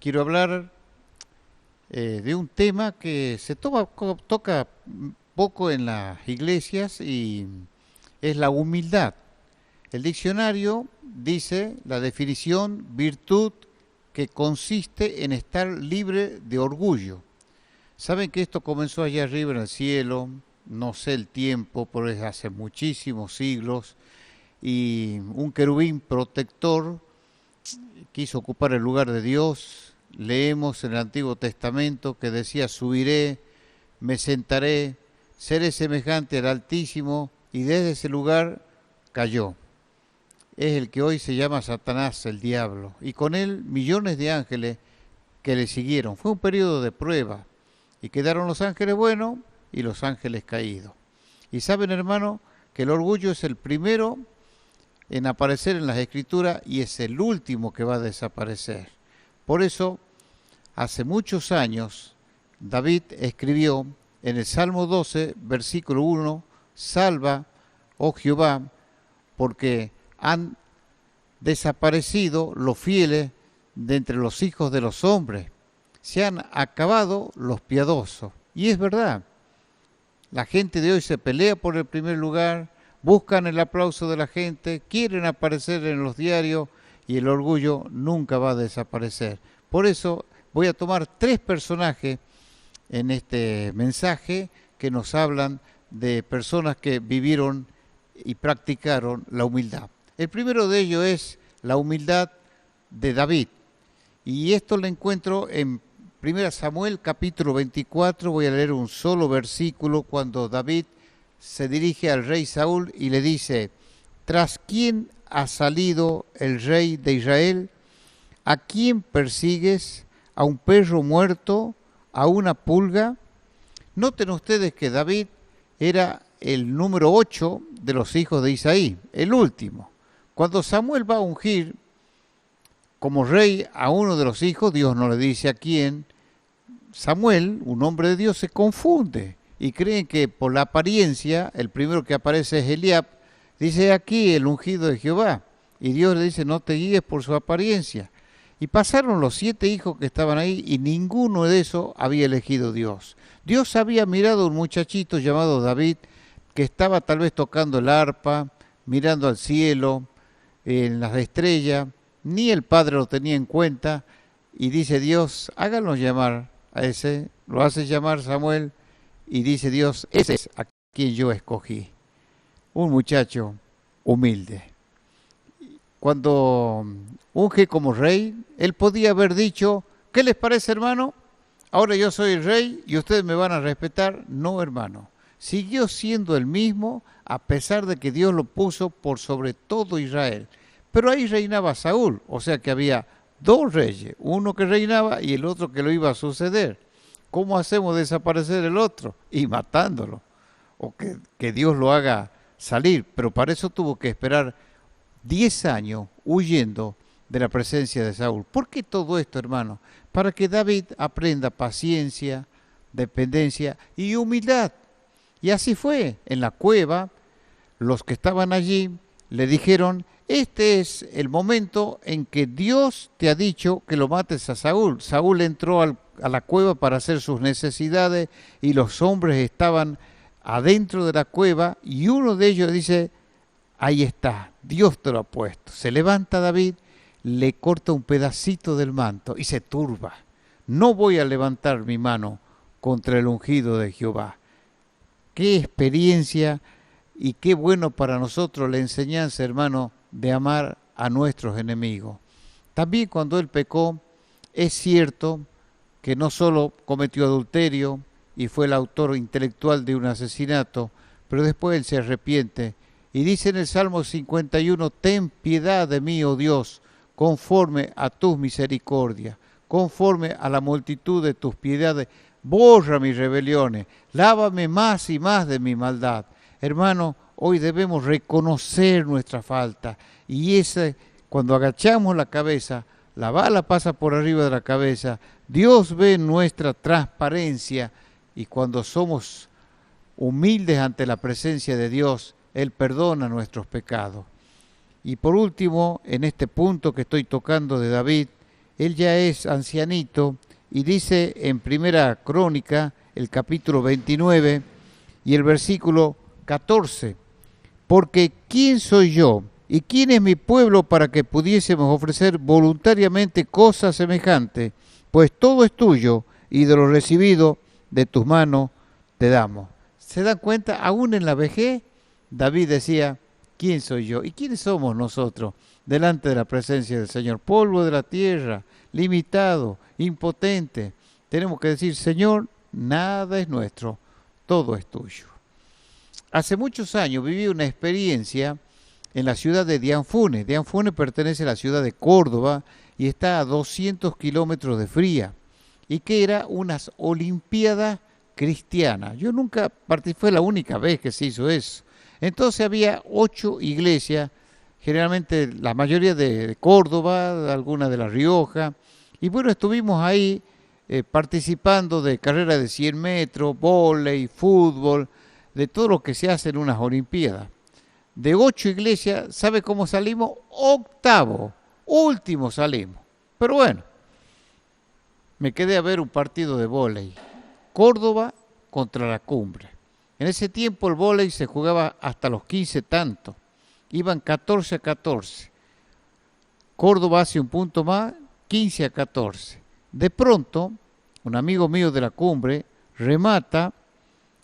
quiero hablar de un tema que toca poco en las iglesias y es la humildad. El diccionario dice la definición virtud que consiste en estar libre de orgullo. Saben que esto comenzó allá arriba en el cielo, no sé el tiempo, pero es hace muchísimos siglos, y un querubín protector quiso ocupar el lugar de Dios. Leemos en el Antiguo Testamento que decía, subiré, me sentaré, seré semejante al Altísimo, y desde ese lugar cayó. Es el que hoy se llama Satanás, el diablo, y con él millones de ángeles que le siguieron. Fue un periodo de prueba, y quedaron los ángeles buenos y los ángeles caídos. Y saben, hermano, que el orgullo es el primero en aparecer en las Escrituras y es el último que va a desaparecer. Por eso, hace muchos años, David escribió en el Salmo 12, versículo 1, salva, oh Jehová, porque han desaparecido los fieles de entre los hijos de los hombres. Se han acabado los piadosos. Y es verdad, la gente de hoy se pelea por el primer lugar, buscan el aplauso de la gente, quieren aparecer en los diarios y el orgullo nunca va a desaparecer. Por eso voy a tomar 3 personajes en este mensaje que nos hablan de personas que vivieron y practicaron la humildad. El primero de ellos es la humildad de David. Y esto lo encuentro en 1 Samuel capítulo 24, voy a leer un solo versículo cuando David se dirige al rey Saúl y le dice, ¿tras quién ha salido el rey de Israel? ¿A quién persigues? ¿A un perro muerto? ¿A una pulga? Noten ustedes que David era el número 8 de los hijos de Isaí, el último. Cuando Samuel va a ungir como rey a uno de los hijos, Dios no le dice a quién, Samuel, un hombre de Dios, se confunde y creen que por la apariencia, el primero que aparece es Eliab, dice aquí el ungido de Jehová, y Dios le dice no te guíes por su apariencia. Y pasaron los 7 hijos que estaban ahí y ninguno de esos había elegido Dios. Dios había mirado a un muchachito llamado David que estaba tal vez tocando el arpa, mirando al cielo, en las estrellas, ni el padre lo tenía en cuenta, y dice Dios, háganlo llamar a ese, lo hace llamar Samuel, y dice Dios, ese es a quien yo escogí, un muchacho humilde. Cuando unge como rey, él podía haber dicho, ¿qué les parece, hermano? Ahora yo soy el rey y ustedes me van a respetar. No, hermano. Siguió siendo el mismo a pesar de que Dios lo puso por sobre todo Israel. Pero ahí reinaba Saúl, o sea que había 2 reyes, uno que reinaba y el otro que lo iba a suceder. ¿Cómo hacemos desaparecer el otro? Y matándolo, o que Dios lo haga salir. Pero para eso tuvo que esperar 10 años huyendo de la presencia de Saúl. ¿Por qué todo esto, hermano? Para que David aprenda paciencia, dependencia y humildad. Y así fue. En la cueva, los que estaban allí le dijeron, este es el momento en que Dios te ha dicho que lo mates a Saúl. Saúl entró a la cueva para hacer sus necesidades y los hombres estaban adentro de la cueva y uno de ellos dice, ahí está, Dios te lo ha puesto. Se levanta David, le corta un pedacito del manto y se turba. No voy a levantar mi mano contra el ungido de Jehová. Qué experiencia y qué bueno para nosotros la enseñanza, hermano, de amar a nuestros enemigos. También cuando él pecó, es cierto que no solo cometió adulterio y fue el autor intelectual de un asesinato, pero después él se arrepiente. Y dice en el Salmo 51, ten piedad de mí, oh Dios, conforme a tus misericordias, conforme a la multitud de tus piedades, borra mis rebeliones, lávame más y más de mi maldad. Hermano, hoy debemos reconocer nuestra falta y cuando agachamos la cabeza, la bala pasa por arriba de la cabeza, Dios ve nuestra transparencia y cuando somos humildes ante la presencia de Dios, Él perdona nuestros pecados. Y por último, en este punto que estoy tocando de David, Él ya es ancianito y dice en Primera Crónica, el capítulo 29 y el versículo 14, porque ¿quién soy yo y quién es mi pueblo para que pudiésemos ofrecer voluntariamente cosas semejantes? Pues todo es tuyo y de lo recibido de tus manos te damos. ¿Se dan cuenta? Aún en la vejez, David decía, ¿quién soy yo? ¿Y quiénes somos nosotros delante de la presencia del Señor? Polvo de la tierra, limitado, impotente. Tenemos que decir, Señor, nada es nuestro, todo es tuyo. Hace muchos años viví una experiencia en la ciudad de Dianfune. Dianfune pertenece a la ciudad de Córdoba y está a 200 kilómetros de Fría, y que era unas Olimpiadas cristianas. Yo nunca participé, fue la única vez que se hizo eso. Entonces había 8 iglesias, generalmente la mayoría de Córdoba, algunas de La Rioja, y bueno, estuvimos ahí participando de carreras de 100 metros, vóley, fútbol, de todo lo que se hace en unas Olimpiadas. De 8 iglesias, ¿sabe cómo salimos? Octavo, último salimos. Pero bueno, me quedé a ver un partido de vóley. Córdoba contra La Cumbre. En ese tiempo el vóley se jugaba hasta los 15 tantos. Iban 14-14. Córdoba hace un punto más, 15-14. De pronto, un amigo mío de La Cumbre remata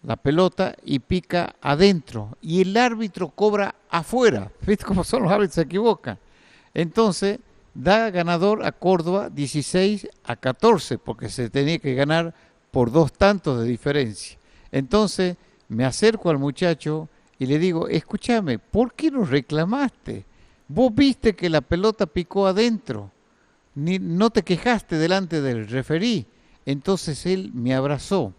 la pelota y pica adentro. Y el árbitro cobra afuera. ¿Viste cómo son los árbitros? Se equivocan. Entonces, da ganador a Córdoba 16-14, porque se tenía que ganar por 2 tantos de diferencia. Entonces, me acerco al muchacho y le digo, escúchame, ¿por qué no reclamaste? Vos viste que la pelota picó adentro, no te quejaste delante del referí. Entonces él me abrazó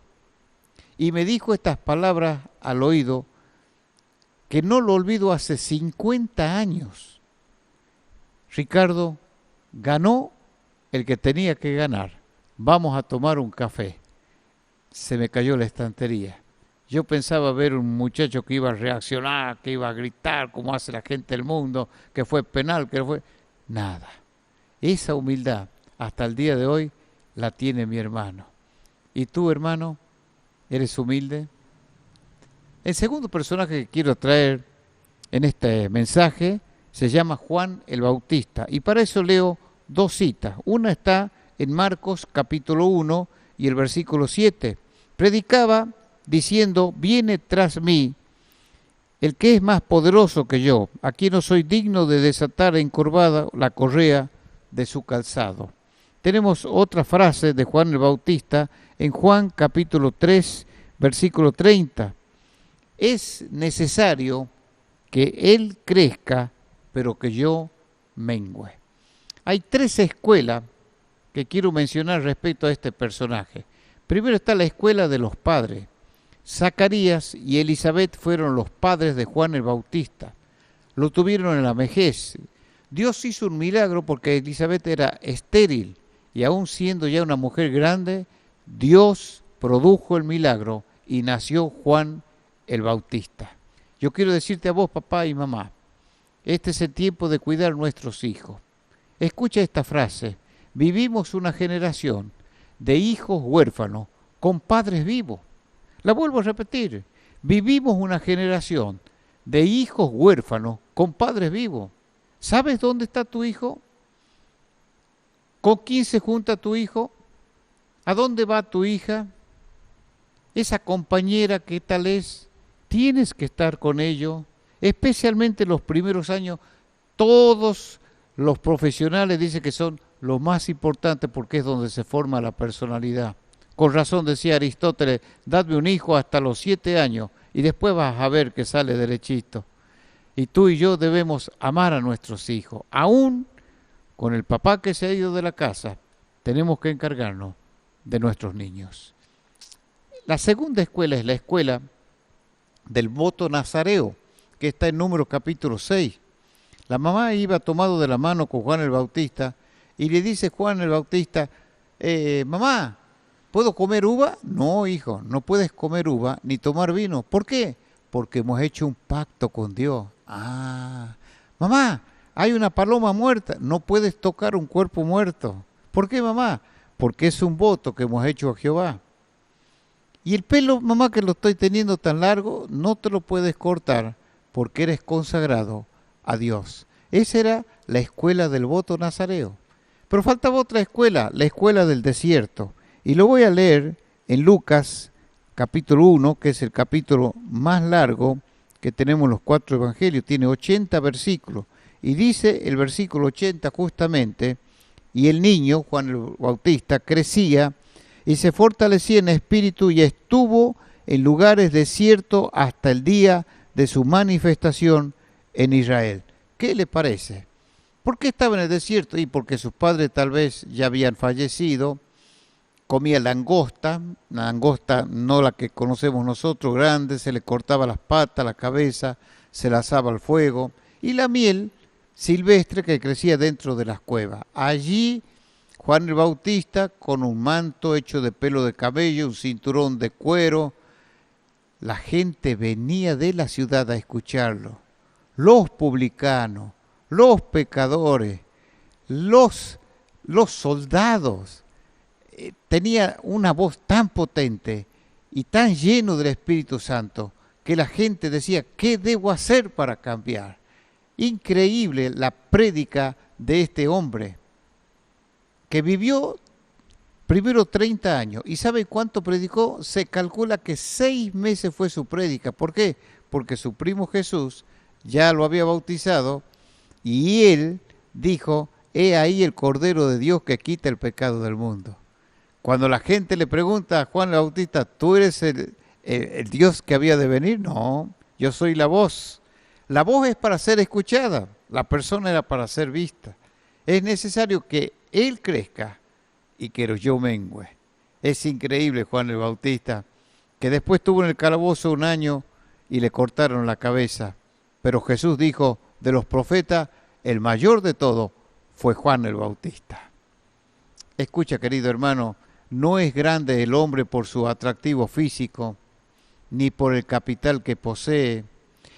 y me dijo estas palabras al oído que no lo olvido hace 50 años. Ricardo, ganó el que tenía que ganar. Vamos a tomar un café. Se me cayó la estantería. Yo pensaba ver un muchacho que iba a reaccionar, que iba a gritar como hace la gente del mundo, que fue penal, que fue... Nada. Esa humildad, hasta el día de hoy, la tiene mi hermano. ¿Y tú, hermano, eres humilde? El segundo personaje que quiero traer en este mensaje se llama Juan el Bautista. Y para eso leo 2 citas. Una está en Marcos capítulo 1 y el versículo 7. Predicaba diciendo, viene tras mí el que es más poderoso que yo, aquí no soy digno de desatar encorvada la correa de su calzado. Tenemos otra frase de Juan el Bautista en Juan capítulo 3, versículo 30. Es necesario que él crezca, pero que yo mengüe. Hay 3 escuelas que quiero mencionar respecto a este personaje. Primero está la escuela de los padres. Zacarías y Elizabeth fueron los padres de Juan el Bautista. Lo tuvieron en la vejez. Dios hizo un milagro porque Elizabeth era estéril y aún siendo ya una mujer grande, Dios produjo el milagro y nació Juan el Bautista. Yo quiero decirte a vos, papá y mamá, este es el tiempo de cuidar nuestros hijos. Escucha esta frase: vivimos una generación de hijos huérfanos con padres vivos. La vuelvo a repetir, vivimos una generación de hijos huérfanos con padres vivos. ¿Sabes dónde está tu hijo? ¿Con quién se junta tu hijo? ¿A dónde va tu hija? Esa compañera, ¿qué tal es? Tienes que estar con ellos, especialmente en los primeros años. Todos los profesionales dicen que son lo más importante porque es donde se forma la personalidad. Con razón decía Aristóteles, dadme un hijo hasta los 7 años y después vas a ver que sale derechito. Y tú y yo debemos amar a nuestros hijos. Aún con el papá que se ha ido de la casa, tenemos que encargarnos de nuestros niños. La segunda escuela es la escuela del voto nazareo, que está en Números capítulo 6. La mamá iba tomado de la mano con Juan el Bautista y le dice Juan el Bautista, mamá, ¿puedo comer uva? No, hijo, no puedes comer uva ni tomar vino. ¿Por qué? Porque hemos hecho un pacto con Dios. Ah, mamá, hay una paloma muerta. No puedes tocar un cuerpo muerto. ¿Por qué, mamá? Porque es un voto que hemos hecho a Jehová. Y el pelo, mamá, que lo estoy teniendo tan largo, no te lo puedes cortar porque eres consagrado a Dios. Esa era la escuela del voto nazareo. Pero faltaba otra escuela, la escuela del desierto. Y lo voy a leer en Lucas capítulo 1, que es el capítulo más largo que tenemos en los 4 evangelios. Tiene 80 versículos. Y dice el versículo 80 justamente, y el niño, Juan el Bautista, crecía y se fortalecía en espíritu y estuvo en lugares desiertos hasta el día de su manifestación en Israel. ¿Qué le parece? ¿Por qué estaba en el desierto? Y porque sus padres tal vez ya habían fallecido. Comía langosta, la langosta no la que conocemos nosotros, grande, se le cortaba las patas, la cabeza, se la asaba al fuego. Y la miel silvestre que crecía dentro de las cuevas. Allí Juan el Bautista, con un manto hecho de pelo de camello, un cinturón de cuero, la gente venía de la ciudad a escucharlo. Los publicanos, los pecadores, los soldados. Tenía una voz tan potente y tan lleno del Espíritu Santo que la gente decía, ¿qué debo hacer para cambiar? Increíble la prédica de este hombre que vivió primero 30 años. ¿Y sabe cuánto predicó? Se calcula que 6 meses fue su prédica. ¿Por qué? Porque su primo Jesús ya lo había bautizado y él dijo, he ahí el Cordero de Dios que quita el pecado del mundo. Cuando la gente le pregunta a Juan el Bautista, ¿tú eres el Dios que había de venir? No, yo soy la voz. La voz es para ser escuchada, la persona era para ser vista. Es necesario que él crezca y que yo mengüe. Es increíble Juan el Bautista, que después estuvo en el calabozo 1 año y le cortaron la cabeza. Pero Jesús dijo, de los profetas, el mayor de todos fue Juan el Bautista. Escucha, querido hermano, no es grande el hombre por su atractivo físico, ni por el capital que posee,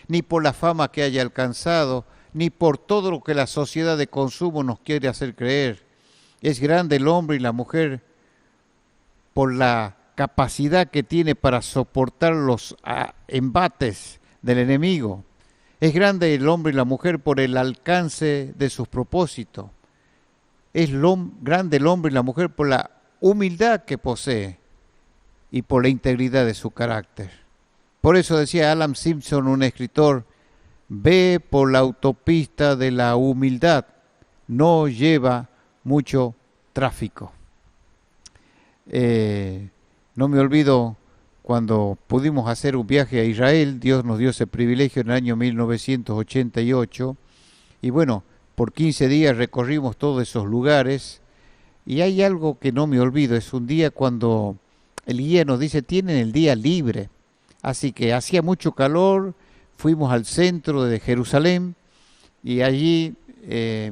ni por la fama que haya alcanzado, ni por todo lo que la sociedad de consumo nos quiere hacer creer. Es grande el hombre y la mujer por la capacidad que tiene para soportar los embates del enemigo. Es grande el hombre y la mujer por el alcance de sus propósitos. Es grande el hombre y la mujer por la humildad que posee y por la integridad de su carácter. Por eso decía Alan Simpson, un escritor, ve por la autopista de la humildad, no lleva mucho tráfico. No me olvido cuando pudimos hacer un viaje a Israel, Dios nos dio ese privilegio en el año 1988, y bueno, por 15 días recorrimos todos esos lugares, y hay algo que no me olvido, es un día cuando el guía nos dice, tienen el día libre, así que hacía mucho calor, fuimos al centro de Jerusalén, y allí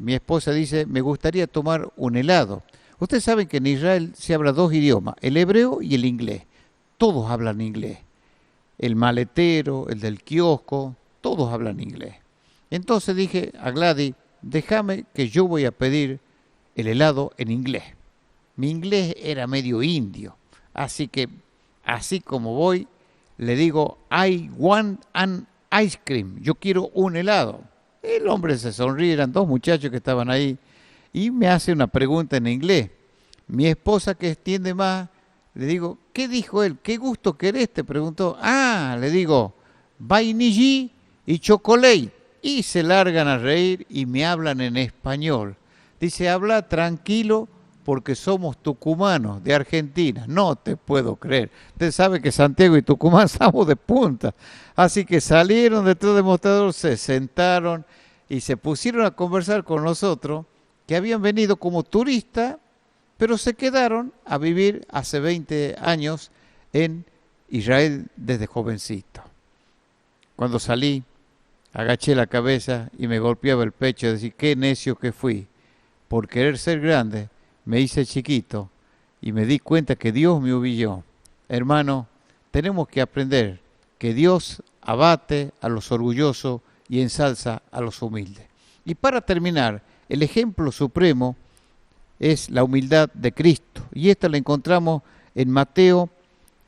mi esposa dice, me gustaría tomar un helado. Ustedes saben que en Israel se habla 2 idiomas, el hebreo y el inglés. Todos hablan inglés. El maletero, el del kiosco, todos hablan inglés. Entonces dije a Gladys, déjame que yo voy a pedir el helado en inglés. Mi inglés era medio indio, así que así como voy, le digo, I want an ice cream, yo quiero un helado. El hombre se sonríe, eran 2 muchachos que estaban ahí, y me hace una pregunta en inglés. Mi esposa, que entiende más, le digo, ¿qué dijo él? ¿Qué gusto querés? Te preguntó. Le digo, vainilla y chocolate. Y se largan a reír y me hablan en español. Dice, habla tranquilo porque somos tucumanos de Argentina. No te puedo creer. Usted sabe que Santiago y Tucumán estamos de punta. Así que salieron detrás del mostrador, se sentaron y se pusieron a conversar con nosotros, que habían venido como turistas, pero se quedaron a vivir hace 20 años en Israel desde jovencito. Cuando salí, agaché la cabeza y me golpeaba el pecho, de decir, qué necio que fui. Por querer ser grande, me hice chiquito y me di cuenta que Dios me humilló. Hermano, tenemos que aprender que Dios abate a los orgullosos y ensalza a los humildes. Y para terminar, el ejemplo supremo es la humildad de Cristo. Y esta la encontramos en Mateo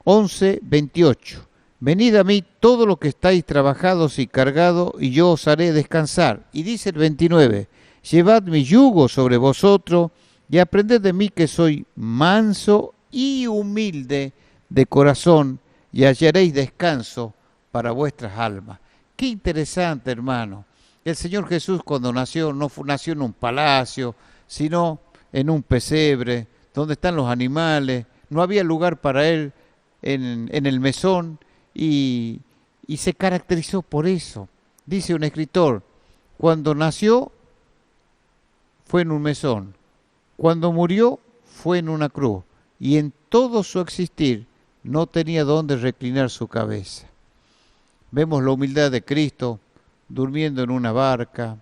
11:28. Venid a mí todos los que estáis trabajados y cargados, y yo os haré descansar. Y dice el 29, llevad mi yugo sobre vosotros y aprended de mí que soy manso y humilde de corazón, y hallaréis descanso para vuestras almas. Qué interesante, hermano. El Señor Jesús cuando nació, no nació en un palacio, sino en un pesebre, donde están los animales. No había lugar para él en el mesón, y se caracterizó por eso. Dice un escritor, cuando nació fue en un mesón, cuando murió fue en una cruz, y en todo su existir no tenía dónde reclinar su cabeza. Vemos la humildad de Cristo durmiendo en una barca,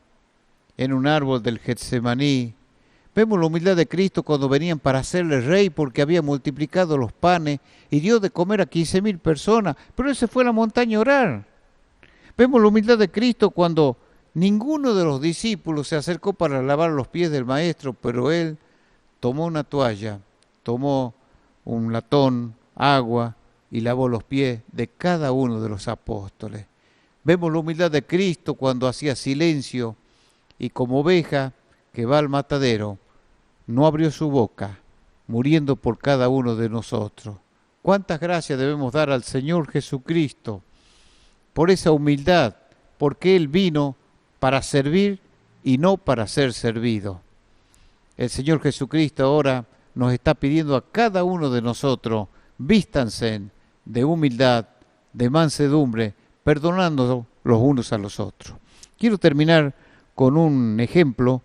en un árbol del Getsemaní. Vemos la humildad de Cristo cuando venían para hacerle rey porque había multiplicado los panes y dio de comer a 15.000 personas, pero él se fue a la montaña a orar. Vemos la humildad de Cristo cuando ninguno de los discípulos se acercó para lavar los pies del Maestro, pero él tomó una toalla, tomó un latón, agua y lavó los pies de cada uno de los apóstoles. Vemos la humildad de Cristo cuando hacía silencio y como oveja que va al matadero, no abrió su boca, muriendo por cada uno de nosotros. ¿Cuántas gracias debemos dar al Señor Jesucristo por esa humildad? Porque Él vino para servir y no para ser servido. El Señor Jesucristo ahora nos está pidiendo a cada uno de nosotros, vístanse de humildad, de mansedumbre, perdonando los unos a los otros. Quiero terminar con un ejemplo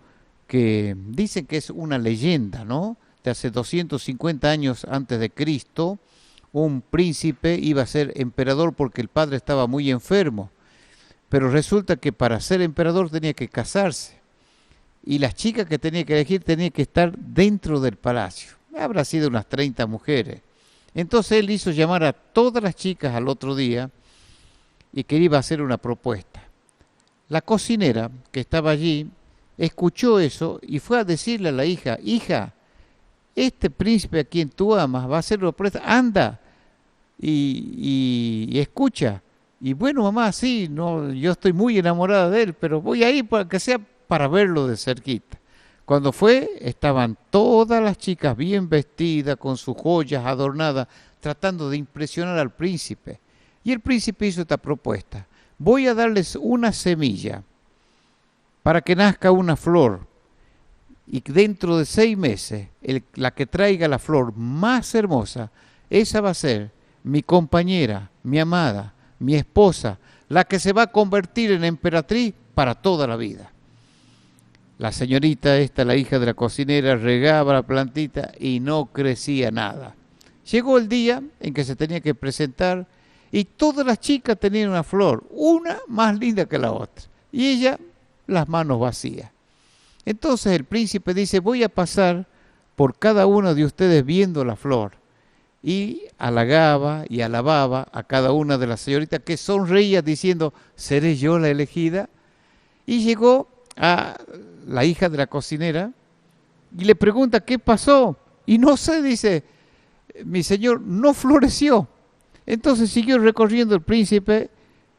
que dicen que es una leyenda, ¿no? De hace 250 años antes de Cristo, un príncipe iba a ser emperador porque el padre estaba muy enfermo, pero resulta que para ser emperador tenía que casarse, y las chicas que tenía que elegir tenían que estar dentro del palacio. Habrá sido unas 30 mujeres. Entonces él hizo llamar a todas las chicas al otro día y que iba a hacer una propuesta. La cocinera que estaba allí escuchó eso y fue a decirle a la hija, hija, este príncipe a quien tú amas va a hacer una propuesta, anda y escucha. Y bueno, mamá, sí, no, yo estoy muy enamorada de él, pero voy a ir para que sea para verlo de cerquita. Cuando fue, estaban todas las chicas bien vestidas, con sus joyas adornadas, tratando de impresionar al príncipe. Y el príncipe hizo esta propuesta, voy a darles una semilla para que nazca una flor, y dentro de 6 meses, la que traiga la flor más hermosa, esa va a ser mi compañera, mi amada, mi esposa, la que se va a convertir en emperatriz para toda la vida. La señorita esta, la hija de la cocinera, regaba la plantita y no crecía nada. Llegó el día en que se tenía que presentar y todas las chicas tenían una flor, una más linda que la otra, y ella las manos vacías. Entonces el príncipe dice, voy a pasar por cada uno de ustedes viendo la flor. Y halagaba y alababa a cada una de las señoritas que sonreía diciendo, ¿seré yo la elegida? Y llegó a la hija de la cocinera y le pregunta, ¿qué pasó? Y no sé, dice, mi señor, no floreció. Entonces siguió recorriendo el príncipe,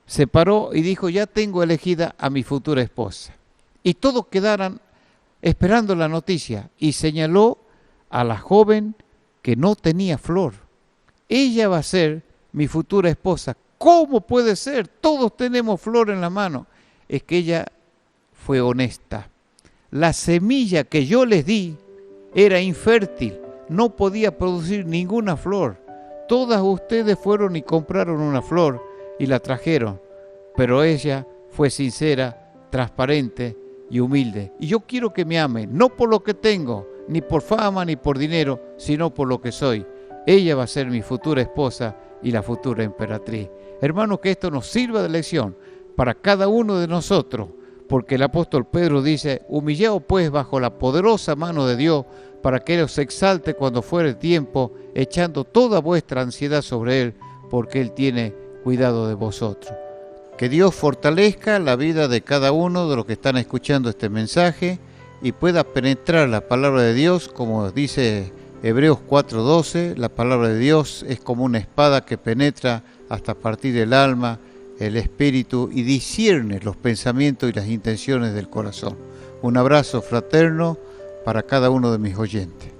se paró y dijo, ya tengo elegida a mi futura esposa. Y todos quedaron esperando la noticia y señaló a la joven que no tenía flor. Ella va a ser mi futura esposa. ¿Cómo puede ser? Todos tenemos flor en la mano. Es que ella fue honesta. La semilla que yo les di era infértil, no podía producir ninguna flor. Todas ustedes fueron y compraron una flor y la trajeron, pero ella fue sincera, transparente y humilde. Y yo quiero que me amen, no por lo que tengo, ni por fama, ni por dinero, sino por lo que soy. Ella va a ser mi futura esposa y la futura emperatriz. Hermanos, que esto nos sirva de lección para cada uno de nosotros, porque el apóstol Pedro dice, humillaos pues bajo la poderosa mano de Dios, para que Él os exalte cuando fuere el tiempo, echando toda vuestra ansiedad sobre Él, porque Él tiene cuidado de vosotros. Que Dios fortalezca la vida de cada uno de los que están escuchando este mensaje y pueda penetrar la palabra de Dios, como dice Hebreos 4:12, la palabra de Dios es como una espada que penetra hasta partir el alma, el espíritu y discierne los pensamientos y las intenciones del corazón. Un abrazo fraterno para cada uno de mis oyentes.